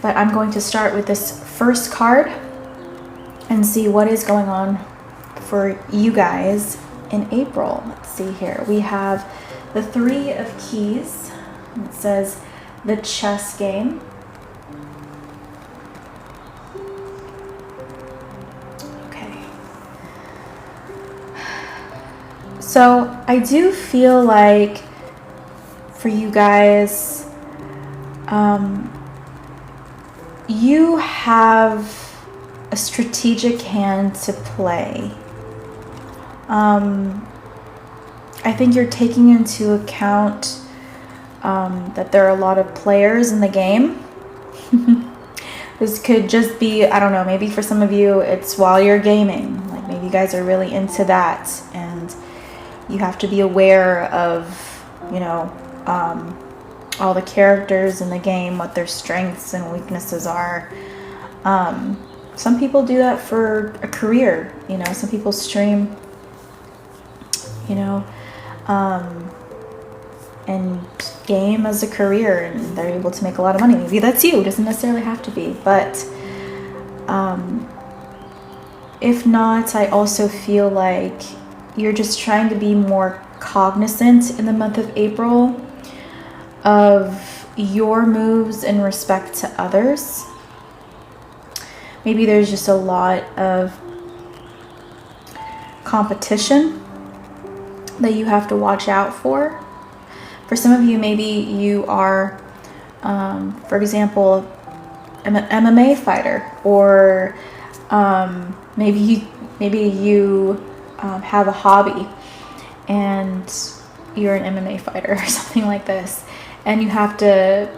But I'm going to start with this first card and see what is going on for you guys in April. Let's see here. We have the Three of Keys. It says the chess game. Okay. So I do feel like for you guys, you have a strategic hand to play. I think you're taking into account that there are a lot of players in the game. This could just be, I don't know, maybe for some of you it's while you're gaming. Like maybe you guys are really into that and you have to be aware of, you know, all the characters in the game, what their strengths and weaknesses are. Some people do that for a career, you know, some people stream, you know, and game as a career and they're able to make a lot of money. Maybe that's you, it doesn't necessarily have to be, but if not, I also feel like you're just trying to be more cognizant in the month of April of your moves in respect to others. Maybe there's just a lot of competition that you have to watch out for. For some of you, maybe you are, for example, an MMA fighter, or maybe you have a hobby and you're an MMA fighter or something like this, and you have to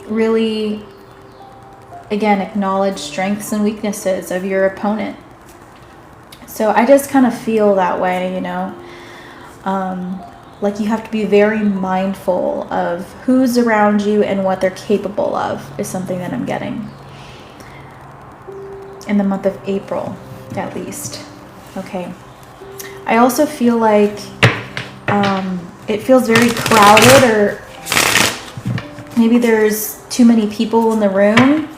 really, again, acknowledge strengths and weaknesses of your opponent. So I just kind of feel that way, you know, like you have to be very mindful of who's around you and what they're capable of, is something that I'm getting in the month of April, at least. Okay. I also feel like it feels very crowded, or maybe there's too many people in the room.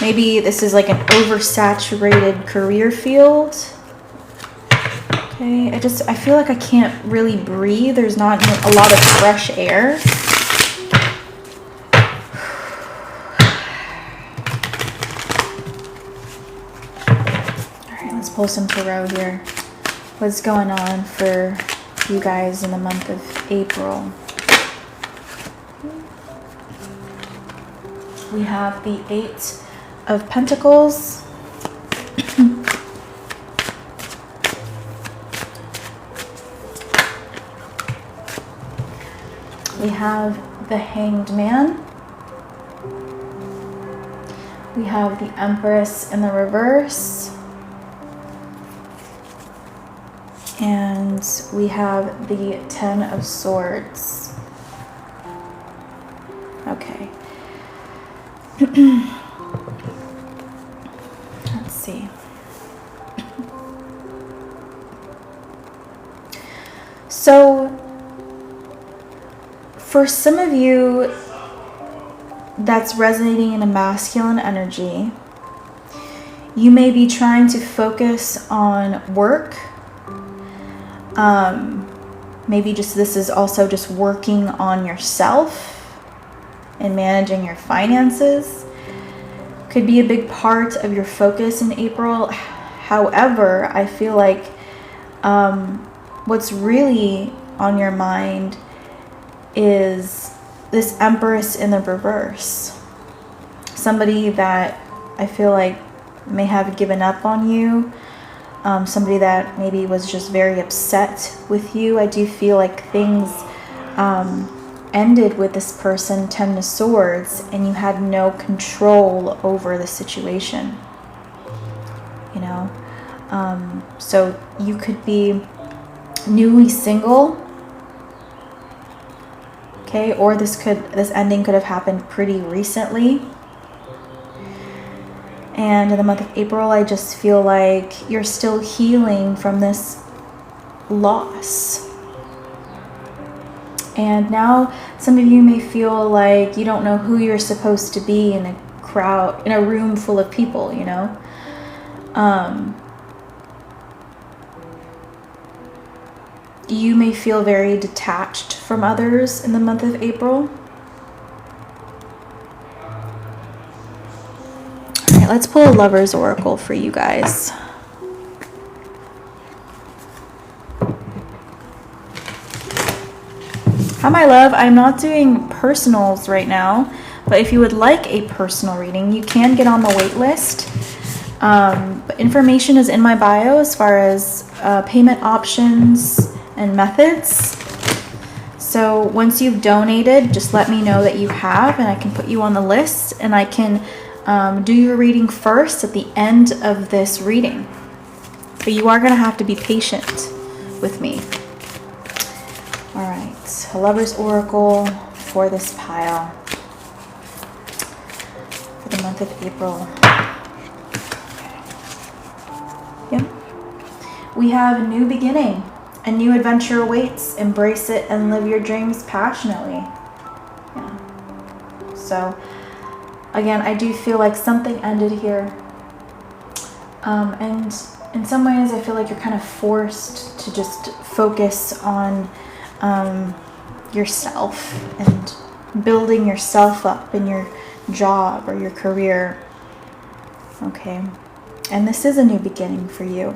Maybe this is like an oversaturated career field. Okay, I feel like I can't really breathe. There's not a lot of fresh air. All right, let's pull some tarot here. What's going on for you guys in the month of April? We have the Eight of Pentacles. We have the Hanged Man. We have the Empress in the reverse. And we have the Ten of Swords. Okay. Let's see. So, for some of you, that's resonating in a masculine energy. You may be trying to focus on work. Maybe this is also just working on yourself and managing your finances. Could be a big part of your focus in April. However, I feel like what's really on your mind is this Empress in the reverse. Somebody that I feel like may have given up on you. Somebody that maybe was just very upset with you. I do feel like things ended with this person, Ten of Swords, and you had no control over the situation. You know? So you could be newly single. Okay, or this ending could have happened pretty recently. And in the month of April, I just feel like you're still healing from this loss. And now some of you may feel like you don't know who you're supposed to be in a crowd, in a room full of people, you know. You may feel very detached from others in the month of April. All right, let's pull a Lover's Oracle for you guys. Hi, my love. I'm not doing personals right now, but if you would like a personal reading, you can get on the wait list. But information is in my bio as far as payment options and methods. So once you've donated, just let me know that you have, and I can put you on the list, and I can do your reading first at the end of this reading. But you are going to have to be patient with me. All right, a Lover's Oracle for this pile for the month of April. Yep. We have a new beginning. A new adventure awaits. Embrace it and live your dreams passionately. Yeah. So, again, I do feel like something ended here. And in some ways, I feel like you're kind of forced to just focus on yourself and building yourself up in your job or your career. Okay. And this is a new beginning for you.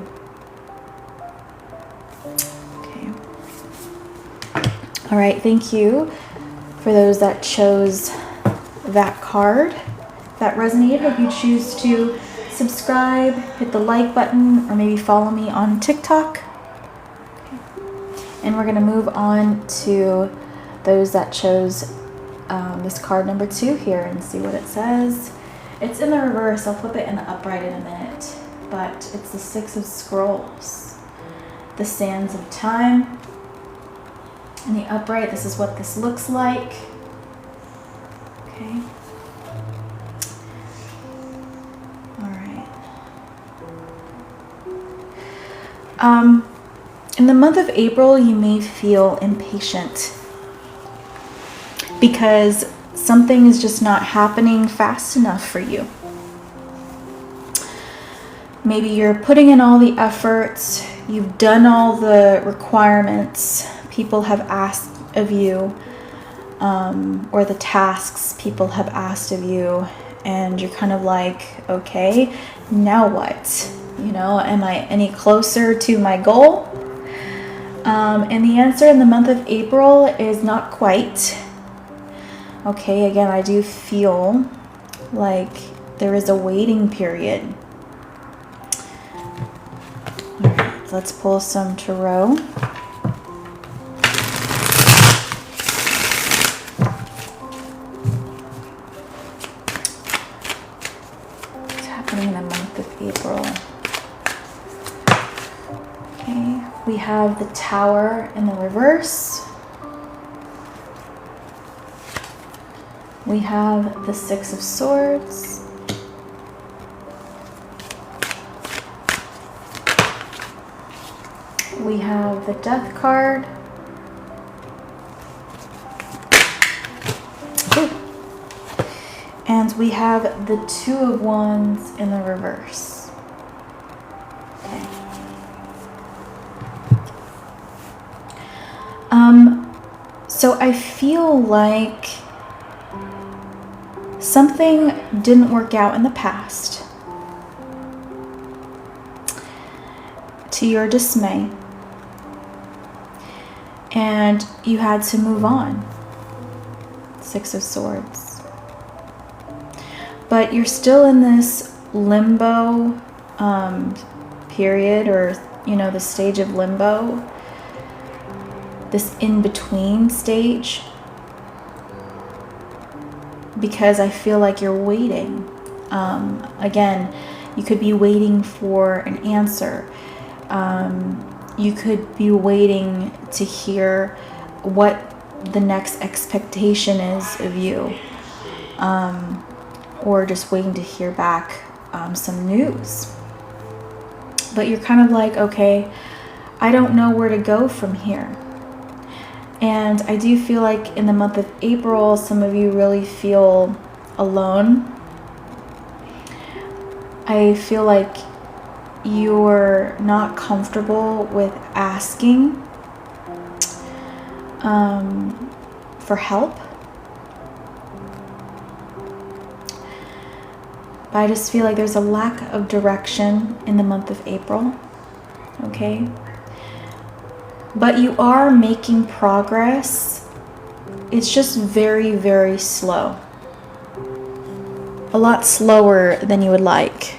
Okay. All right. Thank you for those that chose that card. If that resonated, if you choose to subscribe, hit the like button, or maybe follow me on TikTok. And we're going to move on to those that chose this card number 2 here and see what it says. It's in the reverse. I'll flip it in the upright in a minute. But it's the 6 of Scrolls. The Sands of Time. In the upright, this is what this looks like. Okay. All right. In the month of April, you may feel impatient because something is just not happening fast enough for you. Maybe you're putting in all the efforts, you've done all the requirements people have asked of you, or the tasks people have asked of you, and you're kind of like, okay, now what? You know, am I any closer to my goal? And the answer in the month of April is not quite. Okay, again, I do feel like there is a waiting period. All right, let's pull some tarot. What's happening in the month of April? Okay, we have the Tower in the reverse. We have the 6 of Swords. We have the Death card. Ooh. And we have the 2 of Wands in the reverse. Okay. So I feel like something didn't work out in the past, to your dismay, and you had to move on. 6 of Swords. But you're still in this limbo period, or, you know, the stage of limbo, this in-between stage. Because I feel like you're waiting. Again, you could be waiting for an answer. You could be waiting to hear what the next expectation is of you. Or just waiting to hear back some news. But you're kind of like, okay, I don't know where to go from here. And I do feel like in the month of April, some of you really feel alone. I feel like you're not comfortable with asking for help. But I just feel like there's a lack of direction in the month of April. Okay? But you are making progress. It's just very, very slow. A lot slower than you would like.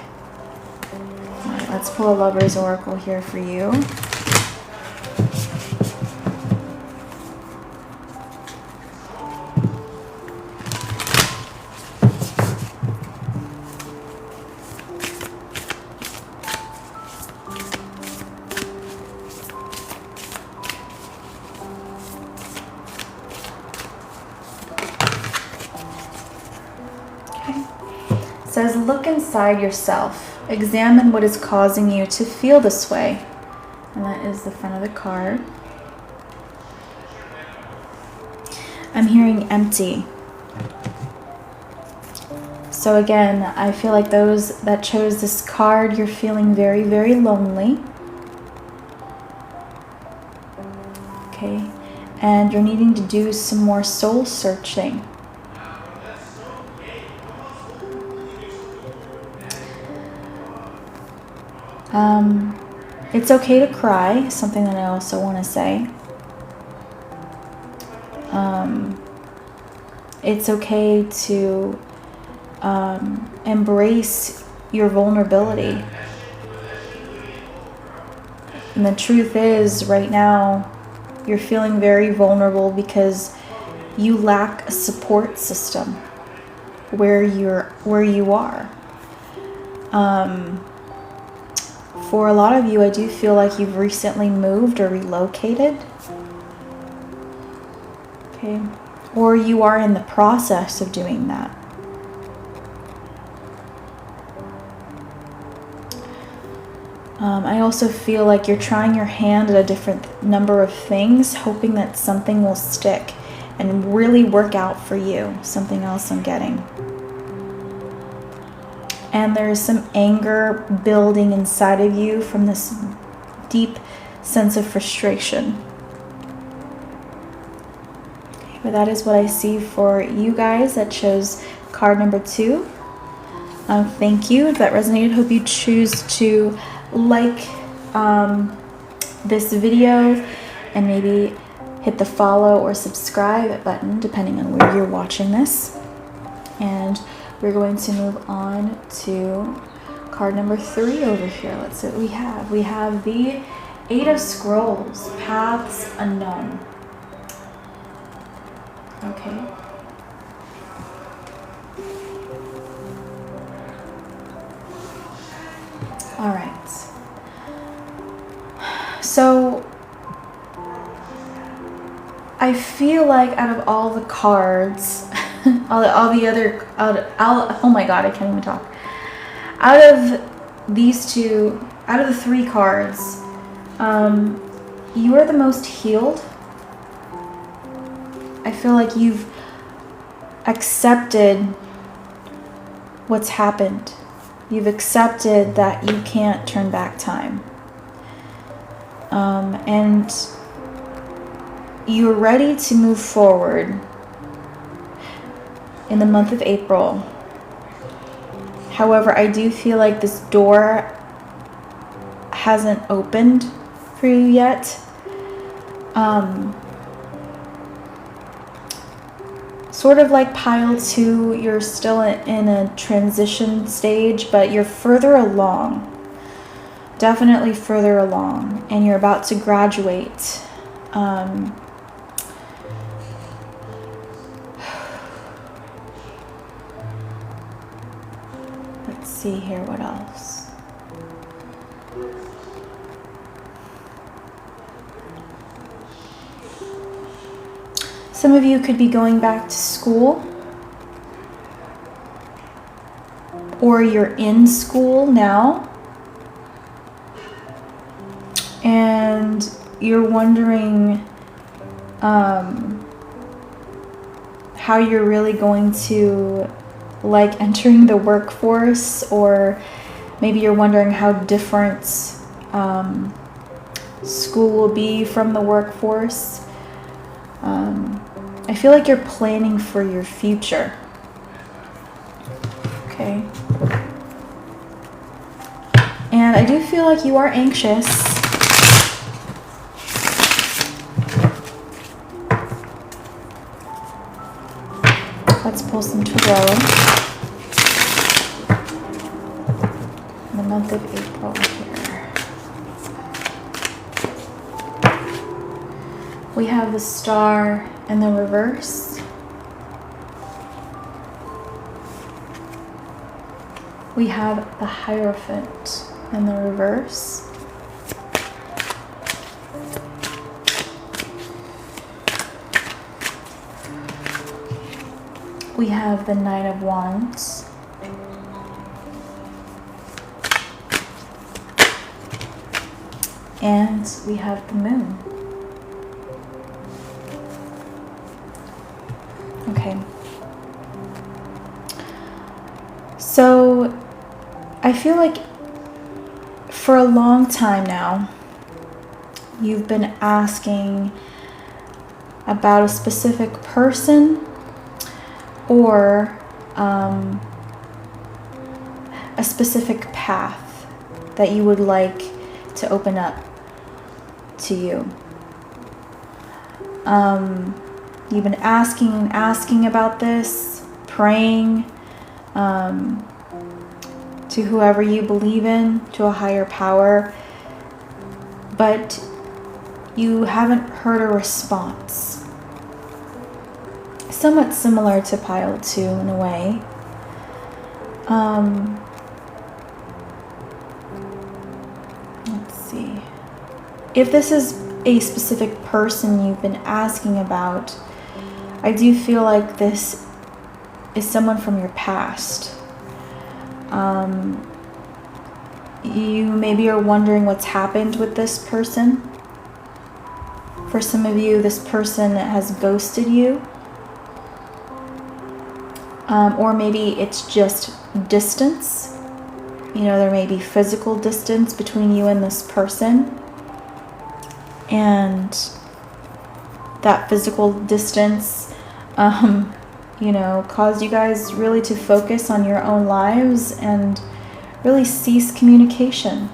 All right, let's pull a Lover's Oracle here for you. It says, look inside yourself. Examine what is causing you to feel this way. And that is the front of the card. I'm hearing empty. So again, I feel like those that chose this card, you're feeling very, very lonely. Okay. And you're needing to do some more soul searching. It's okay to cry, something that I also want to say. It's okay to embrace your vulnerability. And the truth is, right now, you're feeling very vulnerable because you lack a support system where you are. For a lot of you, I do feel like you've recently moved or relocated. Okay. Or you are in the process of doing that. I also feel like you're trying your hand at a different number of things, hoping that something will stick and really work out for you. Something else I'm getting. And there's some anger building inside of you from this deep sense of frustration. Okay, but that is what I see for you guys that chose card number 2. Thank you. If that resonated, hope you choose to like this video and maybe hit the follow or subscribe button depending on where you're watching this. And we're going to move on to card number 3 over here. Let's see what we have. We have the 8 of Scrolls, Paths Unknown. Okay. All right. So I feel like out of all the cards, all the other, oh my god, I can't even talk. Out of these two, out of the 3 cards, you are the most healed. I feel like you've accepted what's happened. You've accepted that you can't turn back time. And you're ready to move forward in the month of April. However, I do feel like this door hasn't opened for you yet. Sort of like pile 2, you're still in a transition stage, but you're further along. Definitely further along, and you're about to graduate. Let's see here, what else? Some of you could be going back to school, or you're in school now, and you're wondering how you're really going to like entering the workforce, or maybe you're wondering how different school will be from the workforce. I feel like you're planning for your future. Okay. And I do feel like you are anxious. Let's pull some tarot. The month of April here. We have the Star in the reverse. We have the Hierophant in the reverse. We have the Knight of Wands. And we have the Moon. Okay. So I feel like for a long time now, you've been asking about a specific person or a specific path that you would like to open up to you. You've been asking about this, praying to whoever you believe in, to a higher power, but you haven't heard a response. Somewhat similar to pile 2 in a way. Let's see. If this is a specific person you've been asking about, I do feel like this is someone from your past. You maybe are wondering what's happened with this person. For some of you, this person has ghosted you. Or maybe it's just distance. You know, there may be physical distance between you and this person. And that physical distance, you know, caused you guys really to focus on your own lives and really cease communication.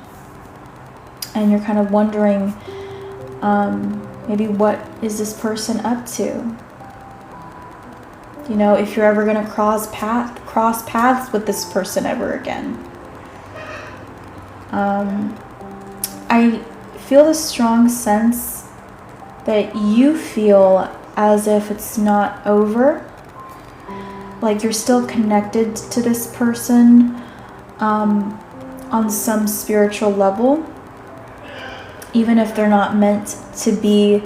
And you're kind of wondering, maybe what is this person up to? You know, if you're ever going to cross paths with this person ever again. I feel this strong sense that you feel as if it's not over. Like you're still connected to this person on some spiritual level, even if they're not meant to be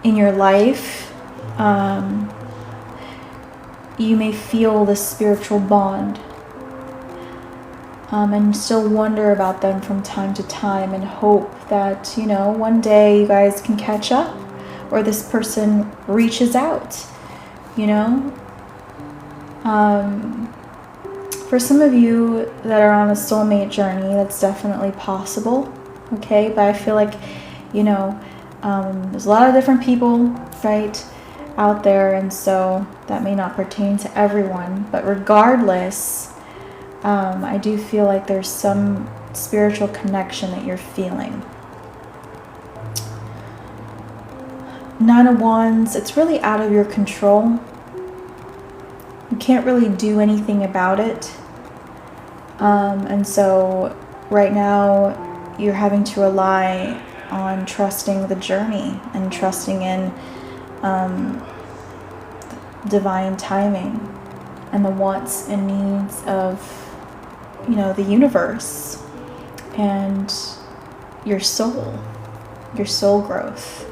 in your life. You may feel this spiritual bond and still wonder about them from time to time and hope that, you know, one day you guys can catch up or this person reaches out, you know. For some of you that are on a soulmate journey, that's definitely possible, okay? But I feel like, you know, there's a lot of different people, right, out there, and so that may not pertain to everyone. But regardless, I do feel like there's some spiritual connection that you're feeling. Nine of Wands, it's really out of your control. You can't really do anything about it. And so right now you're having to rely on trusting the journey and trusting in divine timing and the wants and needs of, you know, the universe and your soul growth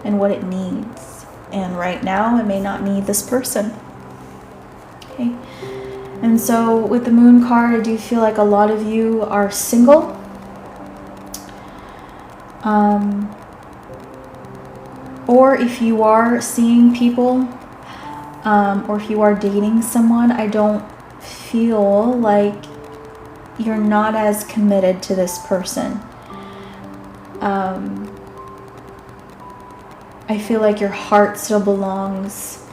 and what it needs. And right now it may not need this person. Okay. And so with the Moon card, I do feel like a lot of you are single. Or if you are seeing people, or if you are dating someone, I don't feel like you're not as committed to this person. I feel like your heart still belongs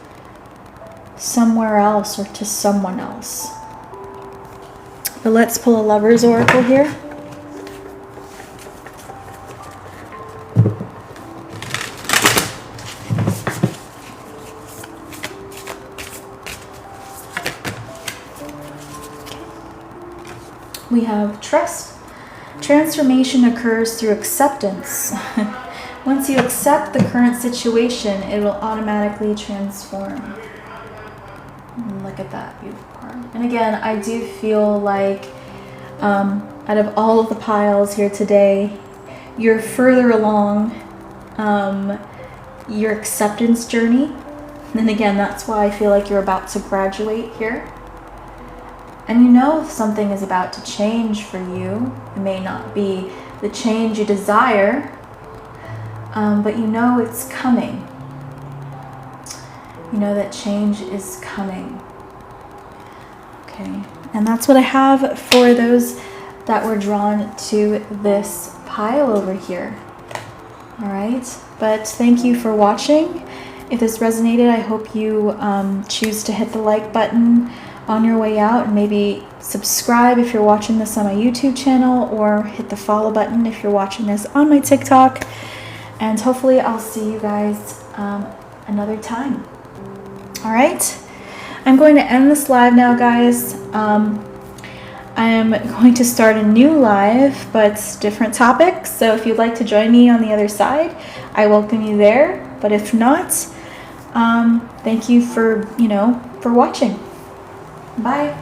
somewhere else or to someone else. But let's pull a Lover's Oracle here. We have trust. Transformation occurs through acceptance. Once you accept the current situation, it will automatically transform. Look at that beautiful card. And again, I do feel like out of all of the piles here today, you're further along your acceptance journey. And again, that's why I feel like you're about to graduate here. And you know something is about to change for you. It may not be the change you desire, but you know it's coming. You know that change is coming. Okay, and that's what I have for those that were drawn to this pile over here. All right, but thank you for watching. If this resonated, I hope you choose to hit the like button on your way out, and maybe subscribe if you're watching this on my YouTube channel, or hit the follow button if you're watching this on my TikTok. And hopefully I'll see you guys another time. All right, I'm going to end this live now, guys. I am going to start a new live, but different topics. So if you'd like to join me on the other side, I welcome you there. But if not, thank you for watching. Bye.